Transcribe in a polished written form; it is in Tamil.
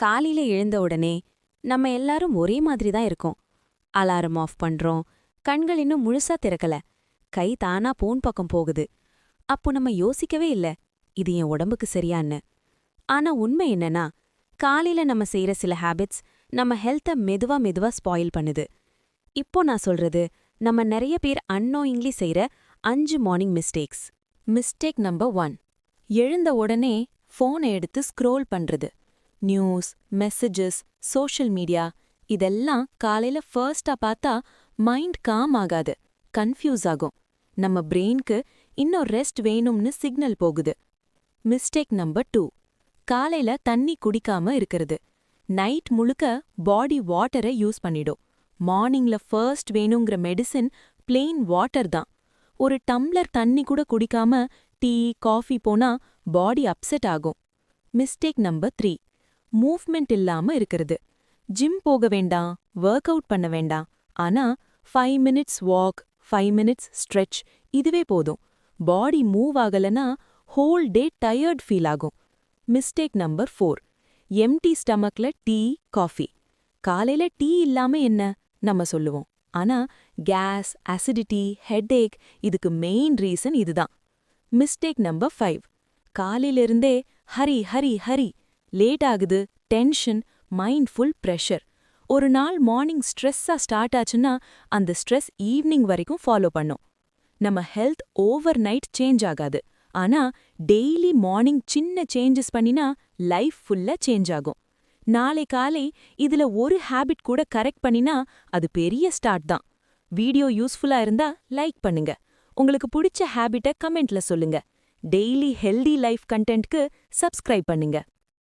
காலையில எழுந்த உடனே நம்ம எல்லாரும் ஒரே மாதிரி தான் இருக்கோம். அலாரம் ஆஃப் பண்றோம், கண்கள் இன்னும் முழுசா திறக்கல, கை தானா போன் பக்கம் போகுது. அப்போ நம்ம யோசிக்கவே இல்ல, இது என் உடம்புக்கு சரியான்னு. ஆனா உண்மை என்னன்னா, காலையில நம்ம செய்யற சில ஹேபிட்ஸ் நம்ம ஹெல்த்தை மெதுவா மெதுவா ஸ்பாயில் பண்ணுது. இப்போ நான் சொல்றது நம்ம நிறைய பேர் அன்னோயிங்லி செய்யற 5 மார்னிங் மிஸ்டேக்ஸ். மிஸ்டேக் நம்பர் 1, எழுந்த உடனே ஃபோனை எடுத்து ஸ்க்ரோல் பண்றது. நியூஸ், மெசேஜஸ், சோஷியல் மீடியா இதெல்லாம் காலையில ஃபர்ஸ்டா பார்த்தா மைண்ட் காம் ஆகாது, கன்ஃபியூஸ் ஆகும். நம்ம பிரெயின்க்கு இன்னும் ரெஸ்ட் வேணும்னு சிக்னல் போகுது. மிஸ்டேக் நம்பர் 2, காலையில தண்ணி குடிக்காம இருக்கிறது. நைட் முழுக்க பாடி வாட்டரை யூஸ் பண்ணிடும். மார்னிங்ல ஃபர்ஸ்ட் வேணுங்கிற மெடிசின் பிளெயின் வாட்டர் தான். ஒரு டம்ளர் தண்ணி கூட குடிக்காம டீ, காஃபி போனா பாடி அப்செட் ஆகும். மிஸ்டேக் நம்பர் 3, மூவ்மெண்ட் இல்லாம இருக்கிறது. ஜிம் போக வேண்டாம், ஒர்க் அவுட் பண்ண வேண்டாம், ஆனா 5 மினிட்ஸ் வாக், 5 மினிட்ஸ் ஸ்ட்ரெச் இதுவே போதும். பாடி மூவ் ஆகலனா ஹோல் டே டயர்ட் ஃபீல் ஆகும். மிஸ்டேக் நம்பர் 4, எம்டி ஸ்டமக்ல டீ, காஃபி. காலையில டீ இல்லாம என்ன நம்ம சொல்லுவோம், ஆனா கேஸ், அசிடிட்டி, ஹெட்ஏக் இதுக்கு மெயின் ரீசன் இதுதான். மிஸ்டேக் நம்பர் 5, காலையிலிருந்தே ஹரி ஹரி ஹரி, லேட் ஆகுது, டென்ஷன், மைண்ட் ஃபுல் ப்ரெஷர். ஒரு நாள் மார்னிங் ஸ்ட்ரெஸ்ஸா ஸ்டார்ட் ஆச்சுன்னா அந்த ஸ்ட்ரெஸ் ஈவினிங் வரைக்கும் ஃபாலோ பண்ணும். நம்ம ஹெல்த் ஓவர் நைட் சேஞ்ச் ஆகாது, ஆனா டெய்லி மார்னிங் சின்ன சேஞ்சஸ் பண்ணினா லைஃப் ஃபுல்லா சேஞ்ச் ஆகும். நாளை காலை இதுல ஒரு ஹேபிட் கூட கரெக்ட் பண்ணினா அது பெரிய ஸ்டார்ட் தான். வீடியோ யூஸ்ஃபுல்லா இருந்தா லைக் பண்ணுங்க. உங்களுக்கு பிடிச்ச ஹேபிட்டை கமெண்ட்ல சொல்லுங்க. டெய்லி ஹெல்தி லைஃப் கண்டென்ட்க்கு சப்ஸ்கிரைப் பண்ணுங்க.